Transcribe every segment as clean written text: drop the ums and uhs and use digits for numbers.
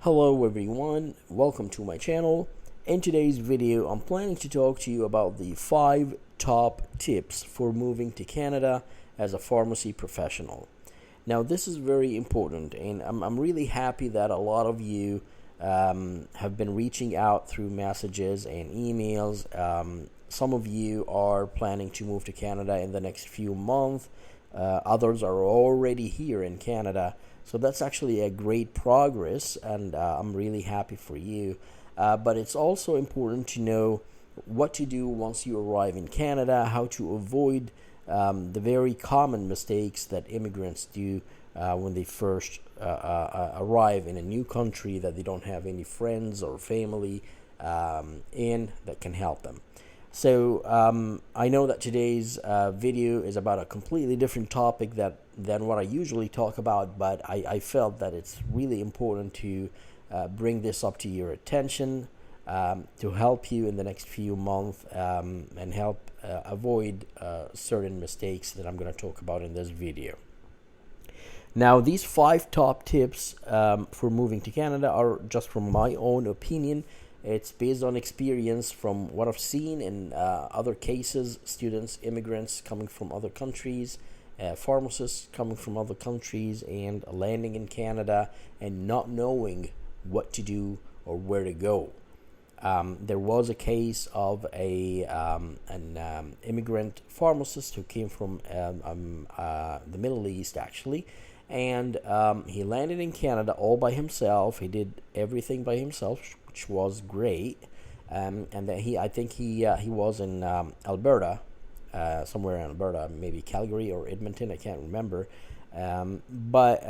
Hello everyone, welcome to my channel. In today's video, I'm planning to talk to you about the 5 top tips for moving to Canada as a pharmacy professional. Now this is very important, and I'm really happy that a lot of you have been reaching out through messages and emails. Some of you are planning to move to Canada in the next few months. Others are already here in Canada. So that's actually a great progress, and I'm really happy for you. But it's also important to know what to do once you arrive in Canada, how to avoid the very common mistakes that immigrants do when they first arrive in a new country that they don't have any friends or family in that can help them. So I know that today's video is about a completely different topic than what I usually talk about, but I felt that it's really important to bring this up to your attention to help you in the next few months and help avoid certain mistakes that I'm going to talk about in this video. Now, these 5 top tips for moving to Canada are just from my own opinion. It's based on experience from what I've seen in other cases, students, immigrants coming from other countries, pharmacists coming from other countries, and landing in Canada and not knowing what to do or where to go. There was a case of an immigrant pharmacist who came from the Middle East, actually, and he landed in Canada all by himself. He did everything by himself, which was great, and that I think he was in Alberta, somewhere in Alberta, maybe Calgary or Edmonton, I can't remember. But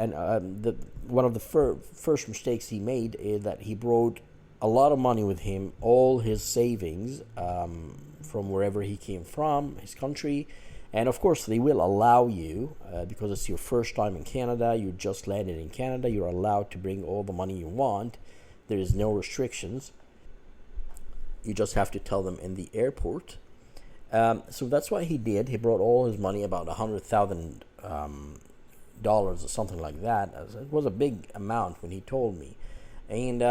one of the first mistakes he made is that he brought a lot of money with him, all his savings from wherever he came from, his country. And of course, they will allow you, because it's your first time in Canada, you just landed in Canada, you're allowed to bring all the money you want. There is no restrictions. You just have to tell them in the airport. So that's what he did. He brought all his money, about $100,000 or something like that. It was a big amount when he told me. And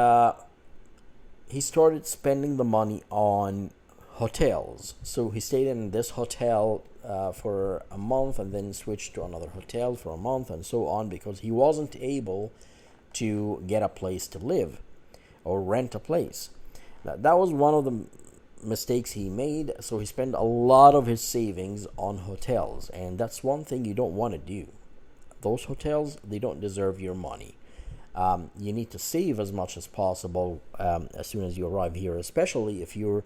he started spending the money on hotels. So he stayed in this hotel for a month and then switched to another hotel for a month and so on, because he wasn't able to get a place to live or rent a place. That was one of the mistakes he made. So he spent a lot of his savings on hotels, and that's one thing you don't want to do. Those hotels, they don't deserve your money. You need to save as much as possible as soon as you arrive here, especially if you're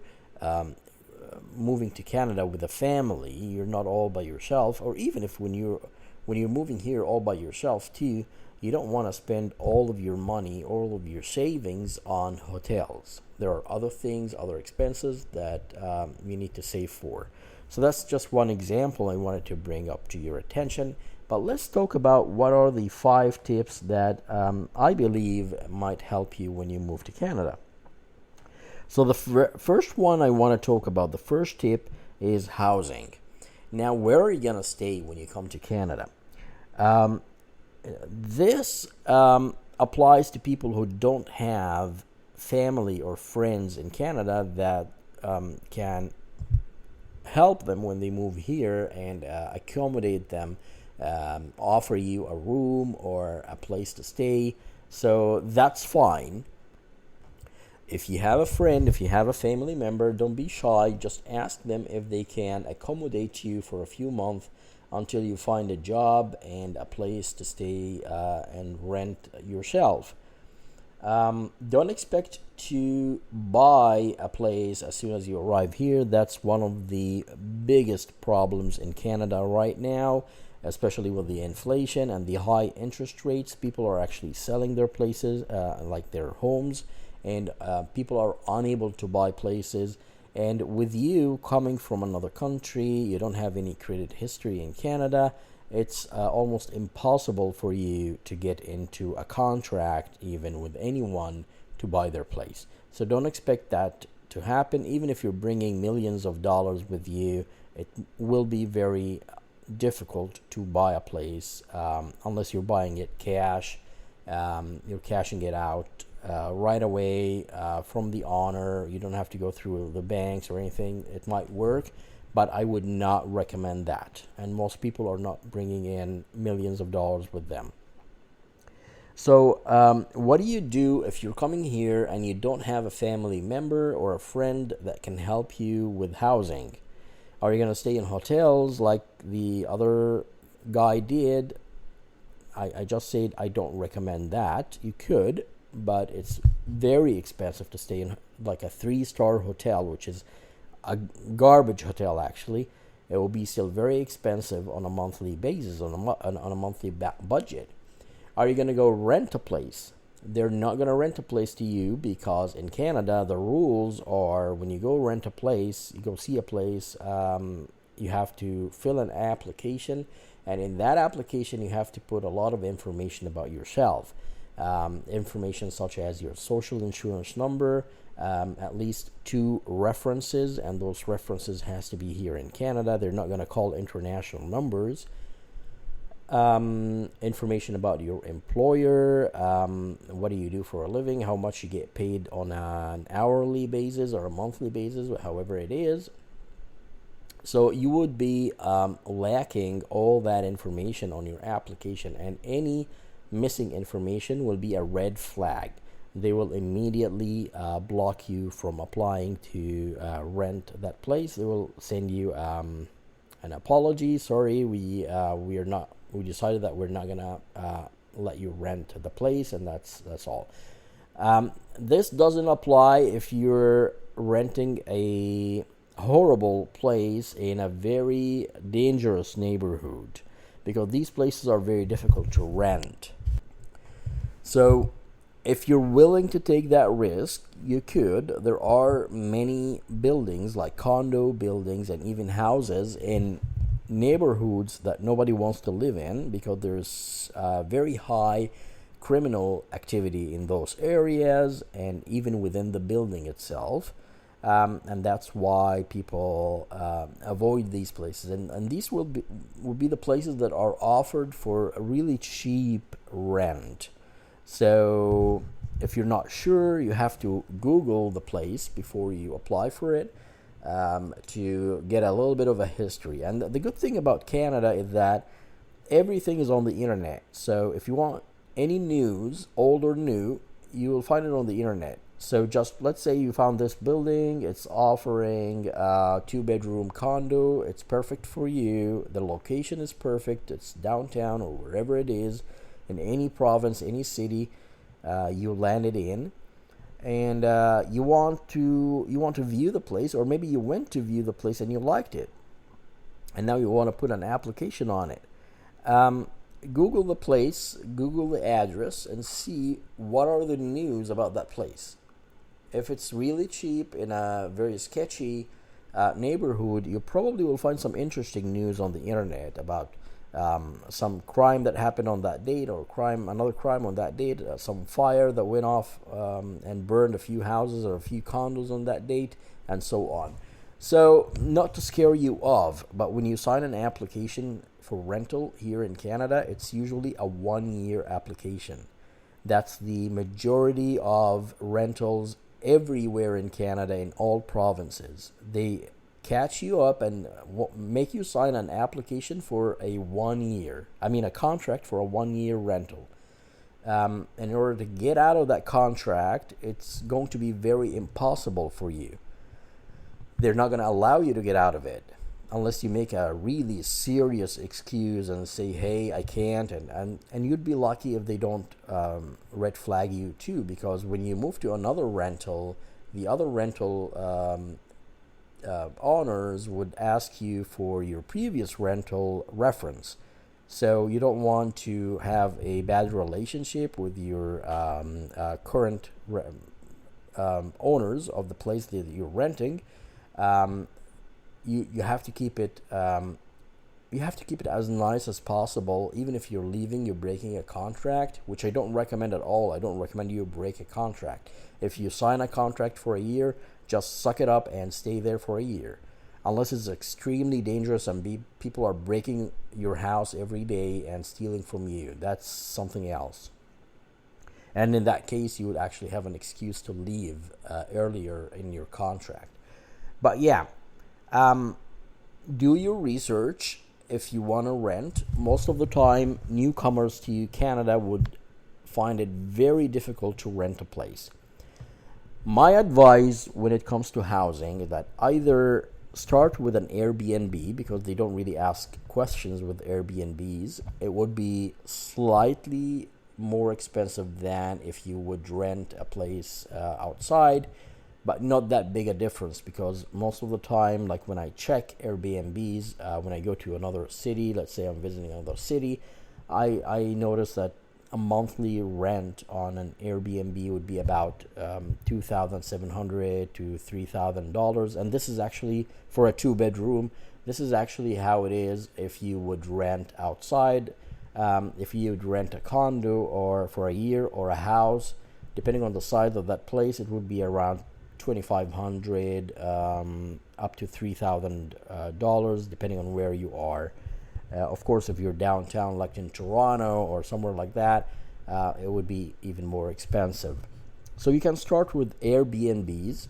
moving to Canada with a family. You're not all by yourself, or even if when you're moving here all by yourself too, you don't want to spend all of your money, all of your savings on hotels. There are other things, other expenses that you need to save for. So that's just one example I wanted to bring up to your attention. But let's talk about what are the 5 tips that I believe might help you when you move to Canada. So the first one I want to talk about, the first tip, is housing. Now, where are you going to stay when you come to Canada? This applies to people who don't have family or friends in Canada that can help them when they move here and accommodate them, offer you a room or a place to stay. So that's fine. If you have a friend, if you have a family member, don't be shy. Just ask them if they can accommodate you for a few months until you find a job and a place to stay and rent yourself. Don't expect to buy a place as soon as you arrive here. That's one of the biggest problems in Canada right now, especially with the inflation and the high interest rates. People are actually selling their places, like their homes, and people are unable to buy places. And with you coming from another country, you don't have any credit history in Canada, it's almost impossible for you to get into a contract even with anyone to buy their place. So don't expect that to happen. Even if you're bringing millions of dollars with you, it will be very difficult to buy a place unless you're buying it cash. You're cashing it out right away from the owner. You don't have to go through the banks or anything. It might work, but I would not recommend that. And most people are not bringing in millions of dollars with them. So what do you do if you're coming here and you don't have a family member or a friend that can help you with housing? Are you going to stay in hotels like the other guy did? I just said I don't recommend that. You could, but it's very expensive to stay in like a 3-star hotel, which is a garbage hotel actually. It will be still very expensive on a monthly basis, on a monthly budget. Are you going to go rent a place? They're not going to rent a place to you, because in Canada, the rules are when you go rent a place, you go see a place, you have to fill an application. And in that application, you have to put a lot of information about yourself. Information such as your social insurance number, at least 2 references, and those references has to be here in Canada. They're not going to call international numbers. Information about your employer, what do you do for a living, how much you get paid on an hourly basis or a monthly basis, however it is. So you would be lacking all that information on your application, and any missing information will be a red flag. They will immediately block you from applying to rent that place. They will send you an apology. Sorry, we decided that we're not gonna let you rent the place, and that's all. This doesn't apply if you're renting a horrible place in a very dangerous neighborhood, because these places are very difficult to rent. So if you're willing to take that risk, you could. There are many buildings, like condo buildings and even houses in neighborhoods that nobody wants to live in, because there's very high criminal activity in those areas and even within the building itself. And that's why people avoid these places. And these will be the places that are offered for a really cheap rent. So if you're not sure, you have to Google the place before you apply for it, to get a little bit of a history. And the good thing about Canada is that everything is on the internet. So if you want any news, old or new, you will find it on the internet. So just let's say you found this building, it's offering a 2-bedroom condo, it's perfect for you, the location is perfect, it's downtown or wherever it is, in any province, any city you landed in, and you want to view the place, or maybe you went to view the place and you liked it, and now you want to put an application on it. Google the place, Google the address, and see what are the news about that place. If it's really cheap in a very sketchy neighborhood, you probably will find some interesting news on the internet about some crime that happened on that date, or another crime on that date, some fire that went off and burned a few houses or a few condos on that date, and so on. So, not to scare you off, but when you sign an application for rental here in Canada, it's usually a 1-year application. That's the majority of rentals everywhere in Canada, in all provinces. They catch you up and make you sign an application for a contract for a 1-year rental. In order to get out of that contract, it's going to be very impossible for you. They're not going to allow you to get out of it unless you make a really serious excuse and say, hey, I can't, and you'd be lucky if they don't red flag you too, because when you move to another rental, the other rental owners would ask you for your previous rental reference. So you don't want to have a bad relationship with your current owners of the place that you're renting. You have to keep it as nice as possible. Even if you're leaving, you're breaking a contract, which I don't recommend at all. I don't recommend you break a contract. If you sign a contract for a year, just suck it up and stay there for a year, unless it's extremely dangerous and people are breaking your house every day and stealing from you. That's something else. And in that case, you would actually have an excuse to leave earlier in your contract. But yeah, do your research if you want to rent. Most of the time, newcomers to Canada would find it very difficult to rent a place. My advice when it comes to housing is that either start with an Airbnb, because they don't really ask questions with Airbnbs. It would be slightly more expensive than if you would rent a place outside, but not that big a difference, because most of the time, like when I check Airbnbs, when I go to another city, let's say I'm visiting another city, I notice that a monthly rent on an Airbnb would be about $2,700 to $3,000, and this is actually for a 2-bedroom. This is actually how it is if you would rent outside. If you would rent a condo or for a year or a house, depending on the size of that place, it would be around $2,500 up to $3,000, depending on where you are. Of course, if you're downtown, like in Toronto or somewhere like that, it would be even more expensive. So you can start with Airbnbs,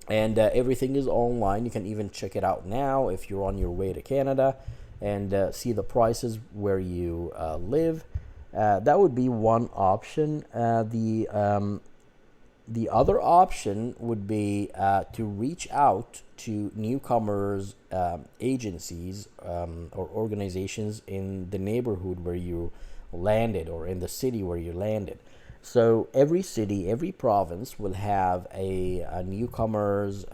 and everything is online. You can even check it out now if you're on your way to Canada and see the prices where you live. That would be one option. The other option would be to reach out to newcomers, agencies, or organizations in the neighborhood where you landed or in the city where you landed. So every city, every province will have a newcomers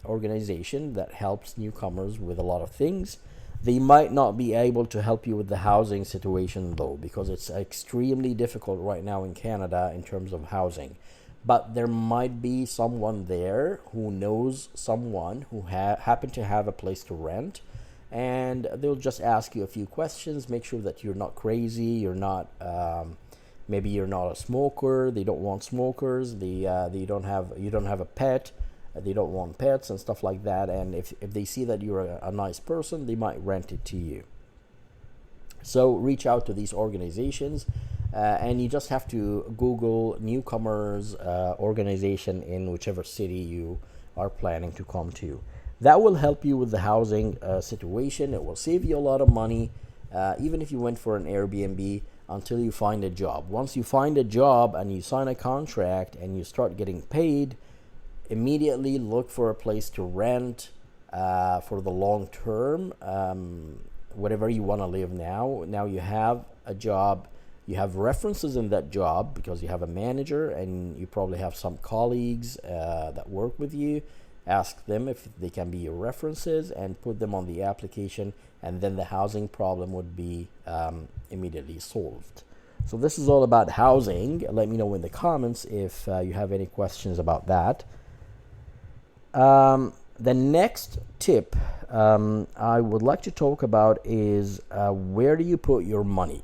organization that helps newcomers with a lot of things. They might not be able to help you with the housing situation, though, because it's extremely difficult right now in Canada in terms of housing. But there might be someone there who knows someone who happen to have a place to rent, and they'll just ask you a few questions, make sure that you're not crazy, you're not, maybe you're not a smoker, they don't want smokers, you don't have a pet, they don't want pets and stuff like that, and if they see that you're a nice person, they might rent it to you. So reach out to these organizations. And you just have to Google newcomers organization in whichever city you are planning to come to. That will help you with the housing situation. It will save you a lot of money, even if you went for an Airbnb, until you find a job. Once you find a job and you sign a contract and you start getting paid, immediately look for a place to rent for the long term, whatever you want to live now. Now you have a job. You have references in that job because you have a manager, and you probably have some colleagues that work with you. Ask them if they can be your references and put them on the application, and then the housing problem would be immediately solved. So this is all about housing. Let me know in the comments if you have any questions about that. The next tip I would like to talk about is where do you put your money?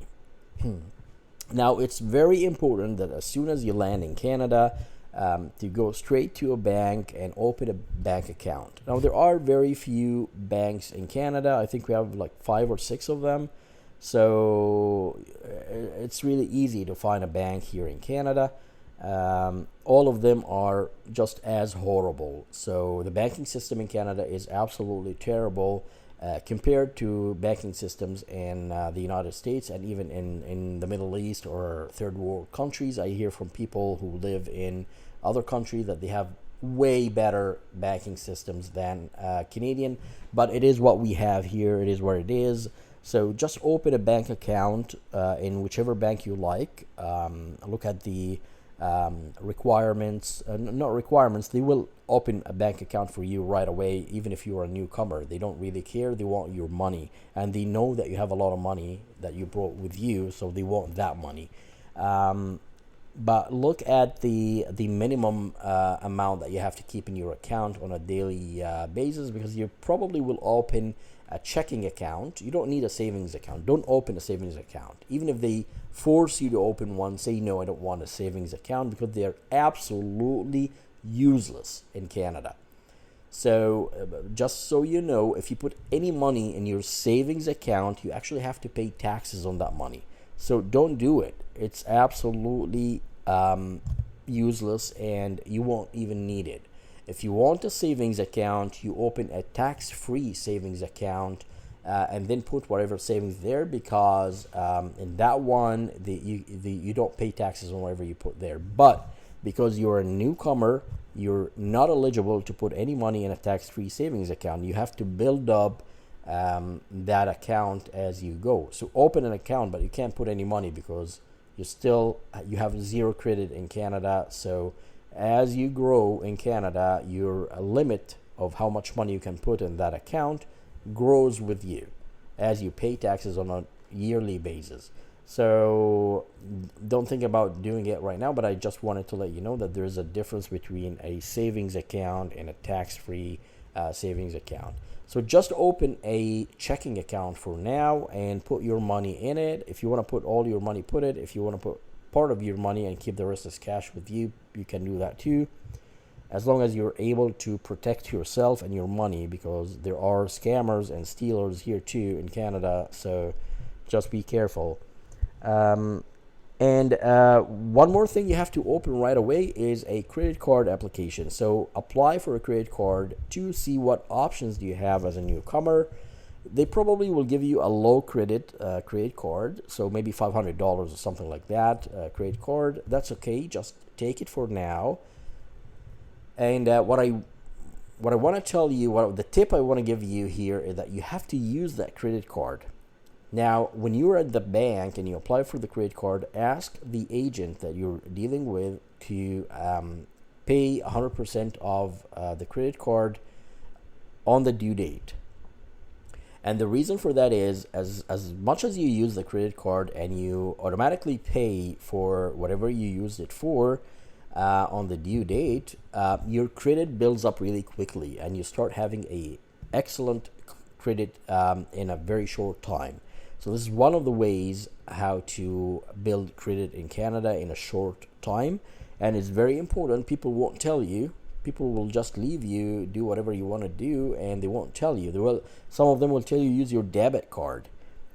Now, it's very important that as soon as you land in Canada, to go straight to a bank and open a bank account. Now, there are very few banks in Canada. I think we have like 5 or 6 of them. So it's really easy to find a bank here in Canada. All of them are just as horrible. So the banking system in Canada is absolutely terrible. Compared to banking systems in the United States and even in the Middle East or third world countries. I hear from people who live in other countries that they have way better banking systems than Canadian, but it is what we have here. It is where it is. So just open a bank account in whichever bank you like. Look at the requirements, not requirements, they will open a bank account for you right away, even if you're a newcomer. They don't really care. They want your money, and they know that you have a lot of money that you brought with you, so they want that money. But look at the minimum amount that you have to keep in your account on a daily basis, because you probably will open a checking account. You don't need a savings account. Don't open a savings account. Even if they force you to open one, say no, I don't want a savings account, because they're absolutely useless in Canada. So just so you know, if you put any money in your savings account, you actually have to pay taxes on that money. So don't do it. It's absolutely useless and you won't even need it. If you want a savings account, you open a tax-free savings account and then put whatever savings there, because in that one you don't pay taxes on whatever you put there. But because you're a newcomer, you're not eligible to put any money in a tax-free savings account. You have to build up that account as you go. So open an account, but you can't put any money because you have zero credit in Canada. So as you grow in Canada, your limit of how much money you can put in that account grows with you as you pay taxes on a yearly basis. So don't think about doing it right now, but I just wanted to let you know that there's a difference between a savings account and a tax-free savings account. So just open a checking account for now and put your money in it. If you want to put all your money, put it. If you want to put part of your money and keep the rest as cash with you, you can do that too, as long as you're able to protect yourself and your money, because there are scammers and stealers here too in Canada. So just be careful. And one more thing you have to open right away is a credit card application. So apply for a credit card to see what options do you have as a newcomer. They probably will give you a low credit credit card, so maybe $500 or something like that credit card. That's okay, just take it for now. And what I want to tell you, the tip I want to give you here is that you have to use that credit card. Now, when you're at the bank and you apply for the credit card, ask the agent that you're dealing with to pay 100% of the credit card on the due date. And the reason for that is, as much as you use the credit card and you automatically pay for whatever you used it for on the due date, your credit builds up really quickly and you start having a excellent credit in a very short time. So this is one of the ways how to build credit in Canada in a short time, and it's very important. People won't tell you. People will just leave you, do whatever you want to do, and they won't tell you. Some of them will tell you use your debit card,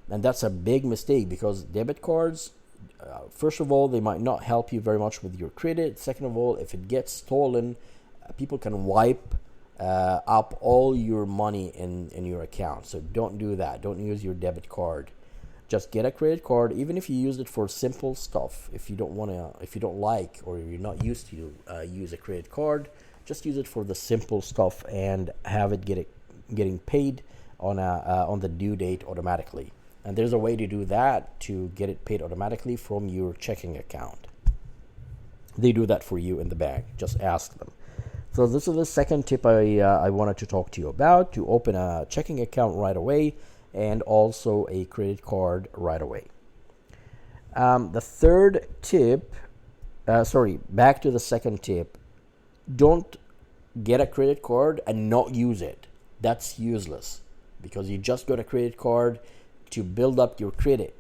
and that's a big mistake, because debit cards, first of all, they might not help you very much with your credit. Second of all, if it gets stolen, people can wipe up all your money in your account. So don't do that. Don't use your debit card. Just get a credit card, even if you use it for simple stuff. If you don't like, or you're not used to use a credit card, just use it for the simple stuff and have it getting paid on the due date automatically. And there's a way to do that, to get it paid automatically from your checking account. They do that for you in the bank. Just ask them. So this is the second tip I wanted to talk to you about: to open a checking account right away, and also a credit card right away. The third tip, back to the second tip: don't get a credit card and not use it. That's useless, because you just got a credit card to build up your credit.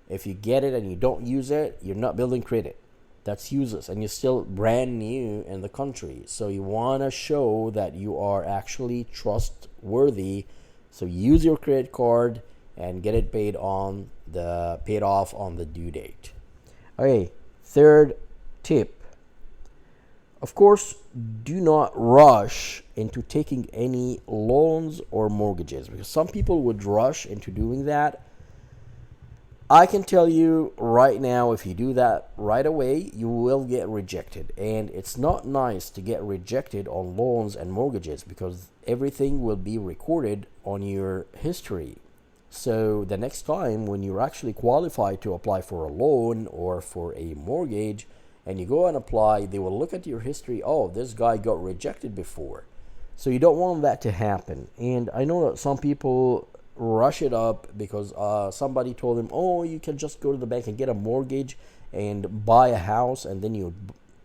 If you get it and you don't use it, you're not building credit. That's useless, and you're still brand new in the country. So you want to show that you are actually trustworthy. So use your credit card and get it paid off on the due date. Okay, third tip. Of course, do not rush into taking any loans or mortgages, because some people would rush into doing that. I can tell you right now, if you do that right away, you will get rejected. And it's not nice to get rejected on loans and mortgages, because everything will be recorded on your history. So the next time when you're actually qualified to apply for a loan or for a mortgage, and you go and apply, they will look at your history. Oh, this guy got rejected before. So you don't want that to happen. And I know that some people rush it up because somebody told them, oh, you can just go to the bank and get a mortgage and buy a house, and then you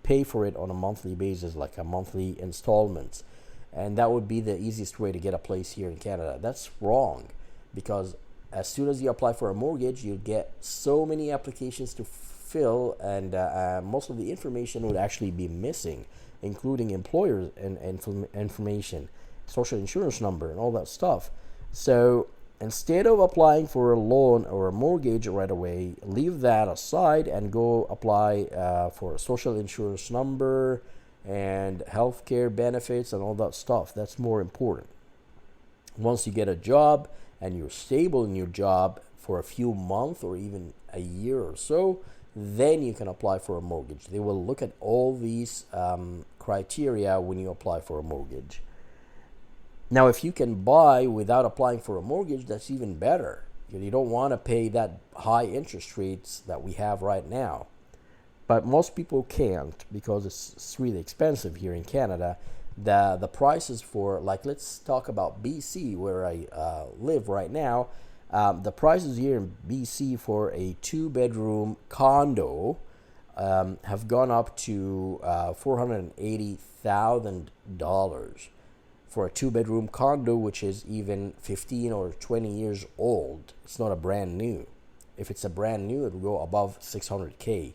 pay for it on a monthly basis, like a monthly installments. And that would be the easiest way to get a place here in Canada. That's wrong, because as soon as you apply for a mortgage, you get so many applications to fill, and most of the information would actually be missing, including employers and information, social insurance number, and all that stuff. So instead of applying for a loan or a mortgage right away, leave that aside and go apply for a social insurance number and healthcare benefits and all that stuff. That's more important. Once you get a job and you're stable in your job for a few months or even a year or so, then you can apply for a mortgage. They will look at all these criteria when you apply for a mortgage. Now, if you can buy without applying for a mortgage, that's even better. You don't want to pay that high interest rates that we have right now. But most people can't because it's really expensive here in Canada. The prices for, like, let's talk about BC, where I live right now. The prices here in BC for a 2-bedroom condo have gone up to $480,000 for a 2-bedroom condo, which is even 15 or 20 years old. It's not a brand new. If it's a brand new, it will go above $600K.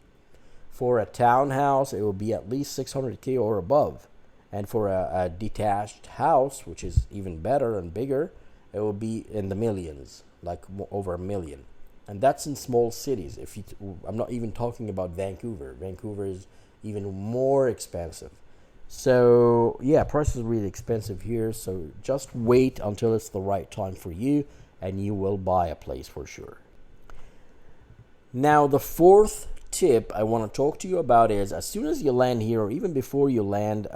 For a townhouse, it will be at least $600K or above. And for a detached house, which is even better and bigger, it will be in the millions, like over $1 million. And that's in small cities. I'm not even talking about Vancouver. Vancouver is even more expensive. So yeah, prices are really expensive here. So just wait until it's the right time for you, and you will buy a place for sure. Now, the fourth tip I want to talk to you about is, as soon as you land here, or even before you land,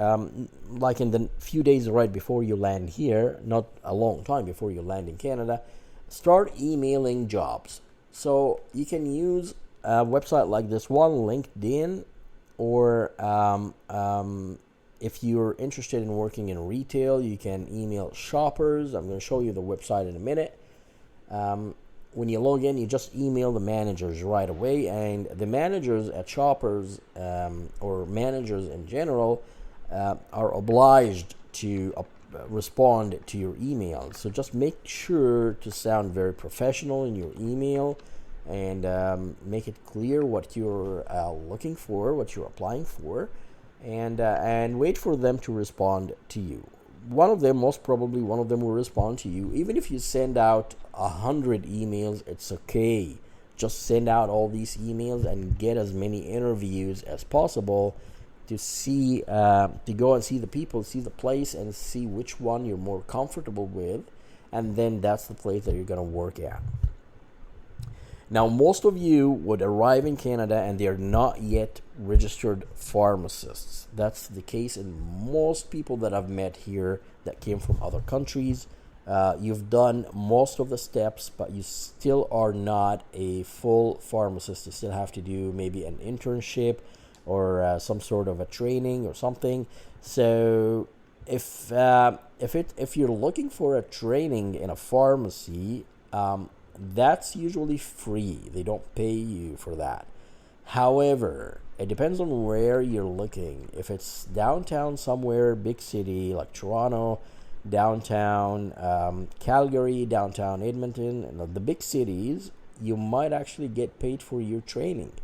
like in the few days right before you land here, not a long time before you land in Canada, start emailing jobs. So you can use a website like this one, LinkedIn, or if you're interested in working in retail, you can email Shoppers. I'm going to show you the website in a minute. When you log in, you just email the managers right away, and the managers at Shoppers or managers in general are obliged to respond to your email. So just make sure to sound very professional in your email, and make it clear what you're looking for, what you're applying for, and wait for them to respond to you. Most probably one of them will respond to you. Even if you send out 100 emails, it's okay. Just send out all these emails and get as many interviews as possible to see, to go and see the people, see the place, and see which one you're more comfortable with, and then that's the place that you're going to work at. Now, most of you would arrive in Canada and they're not yet registered pharmacists. That's the case in most people that I've met here that came from other countries. You've done most of the steps, but you still are not a full pharmacist. You still have to do maybe an internship or some sort of a training or something. So if you're looking for a training in a pharmacy, that's usually free. They don't pay you for that. However, it depends on where you're looking. If it's downtown somewhere, big city like Toronto, downtown Calgary, downtown Edmonton, and the big cities, you might actually get paid for your training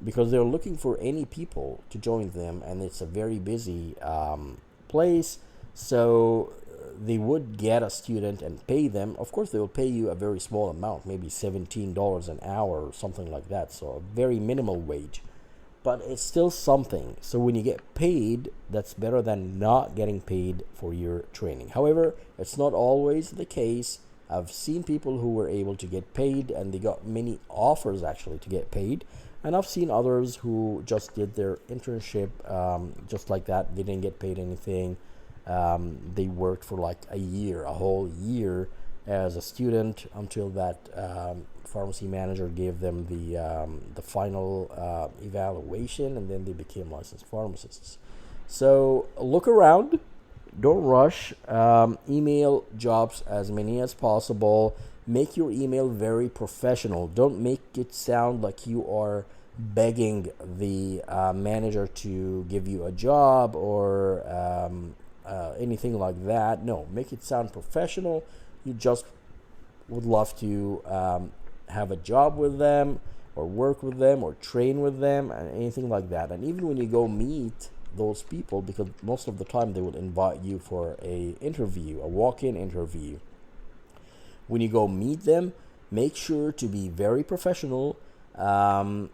because they're looking for any people to join them, and it's a very busy place. So they would get a student and pay them. Of course, they will pay you a very small amount, maybe $17 an hour or something like that. So a very minimal wage, but it's still something. So when you get paid, that's better than not getting paid for your training. However, it's not always the case. I've seen people who were able to get paid, and they got many offers actually to get paid. And I've seen others who just did their internship just like that. They didn't get paid anything. They worked for like a whole year as a student until that pharmacy manager gave them the final evaluation, and then they became licensed pharmacists. So look around, don't rush. Email jobs as many as possible. Make your email very professional. Don't make it sound like you are begging the manager to give you a job or anything like that. No, make it sound professional. You just would love to have a job with them or work with them or train with them and anything like that. And even when you go meet those people, because most of the time they will invite you for a walk-in interview. when you go meet them, make sure to be very professional. Don't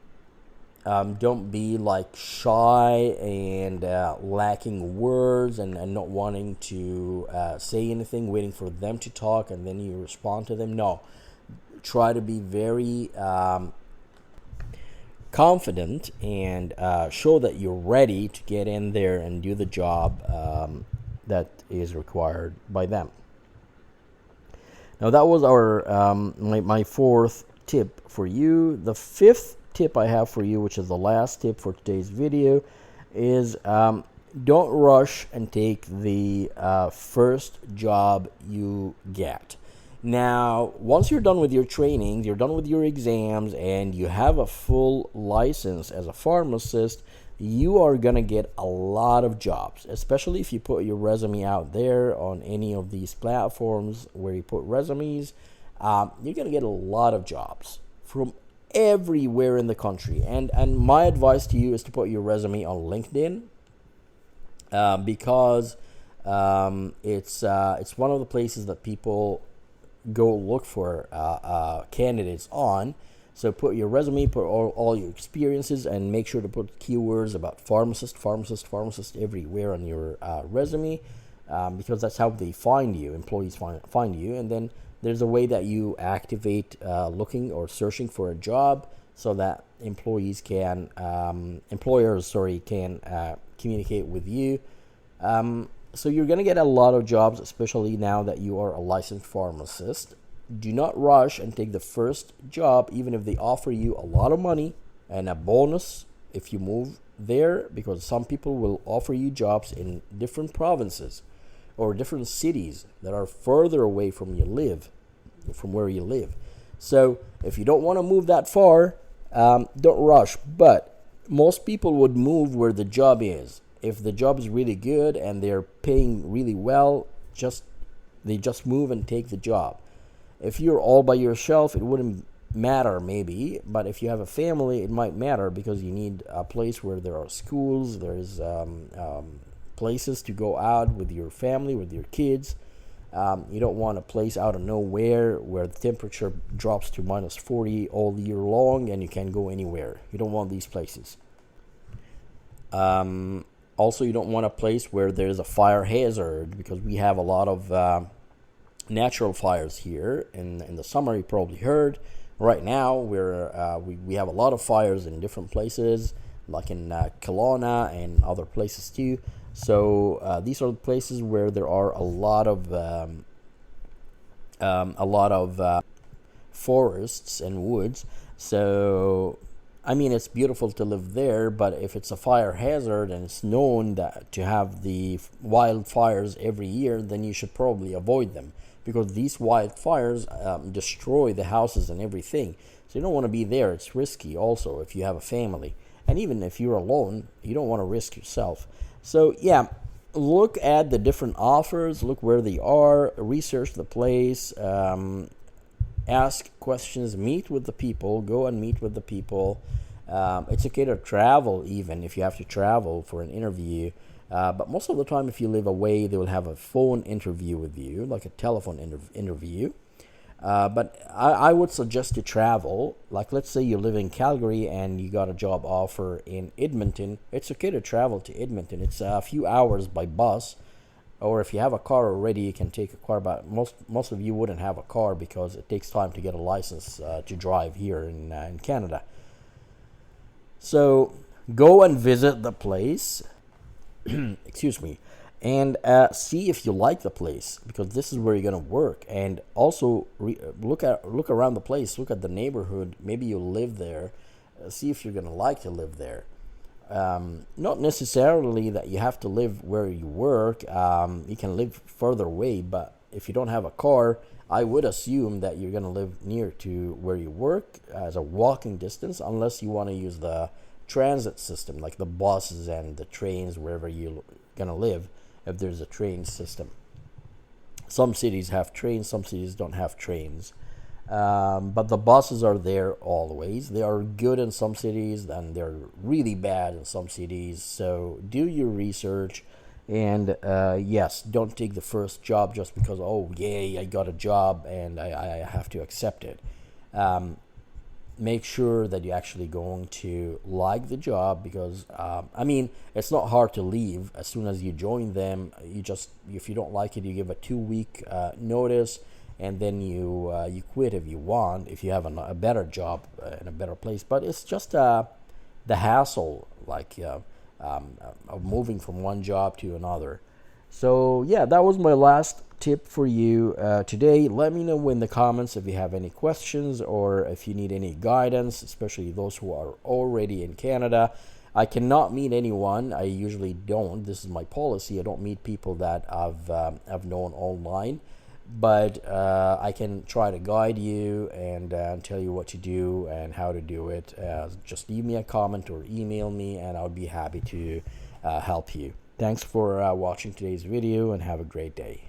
be like shy and lacking words and not wanting to say anything, waiting for them to talk and then you respond to them. No, try to be very confident and show that you're ready to get in there and do the job that is required by them. Now that was our my fourth tip for you. The fifth tip I have for you, which is the last tip for today's video, is don't rush and take the first job you get. Now, once you're done with your training, you're done with your exams, and you have a full license as a pharmacist, you are going to get a lot of jobs, especially if you put your resume out there on any of these platforms where you put resumes. You're going to get a lot of jobs from everywhere in the country. And my advice to you is to put your resume on LinkedIn because it's one of the places that people go look for candidates on. So put your resume, put all your experiences, and make sure to put keywords about pharmacist everywhere on your resume, because that's how they find you. Employees find you, and then there's a way that you activate looking or searching for a job, so that employers can communicate with you. So you're going to get a lot of jobs, especially now that you are a licensed pharmacist. Do not rush and take the first job, even if they offer you a lot of money and a bonus if you move there, because some people will offer you jobs in different provinces or different cities that are further away from where you live. So if you don't want to move that far, don't rush. But most people would move where the job is. If the job is really good and they're paying really well, they just move and take the job. If you're all by yourself, it wouldn't matter maybe, but if you have a family, it might matter, because you need a place where there are schools, there's places to go out with your family, with your kids. You don't want a place out of nowhere where the temperature drops to minus 40 all year long and you can't go anywhere. You don't want these places. Also, you don't want a place where there's a fire hazard, because we have a lot of natural fires here in the summer. You probably heard. Right now we have a lot of fires in different places, like in Kelowna and other places too. So these are the places where there are a lot of forests and woods. So I mean, it's beautiful to live there, but if it's a fire hazard and it's known that to have the wildfires every year, then you should probably avoid them, because these wildfires destroy the houses and everything. So you don't want to be there. It's risky also if you have a family. And even if you're alone, you don't want to risk yourself. So yeah, look at the different offers, look where they are, research the place, ask questions, meet with the people, go and meet with the people. It's okay to travel even if you have to travel for an interview. But most of the time, if you live away, they will have a phone interview with you, like a telephone interview. But I would suggest to travel. Like, let's say you live in Calgary and you got a job offer in Edmonton. It's okay to travel to Edmonton. It's a few hours by bus. Or if you have a car already, you can take a car. But most of you wouldn't have a car because it takes time to get a license to drive here in Canada. So go and visit the place. Excuse me, and see if you like the place, because this is where you're gonna work. And also look around the place, look at the neighborhood. Maybe you'll live there. See if you're gonna like to live there. Not necessarily that you have to live where you work. You can live further away, but if you don't have a car, I would assume that you're gonna live near to where you work as a walking distance, unless you want to use the transit system, like the buses and the trains wherever you're gonna live, if there's a train system. Some cities have trains, some cities don't have trains, but the buses are there always. They are good in some cities and they're really bad in some cities. So do your research And yes, don't take the first job just because, oh yay, I got a job and I have to accept it. Make sure that you're actually going to like the job, because I mean, it's not hard to leave. As soon as you join them, you just, if you don't like it, you give a 2-week notice, and then you quit if you want, if you have a better job in a better place. But it's just the hassle, like of moving from one job to another. So yeah, that was my last tip for you today. Let me know in the comments if you have any questions or if you need any guidance, especially those who are already in Canada. I cannot meet anyone. I usually don't. This is my policy. I don't meet people that I've known online, but I can try to guide you and tell you what to do and how to do it. Just leave me a comment or email me, and I'll be happy to help you. Thanks for watching today's video, and have a great day.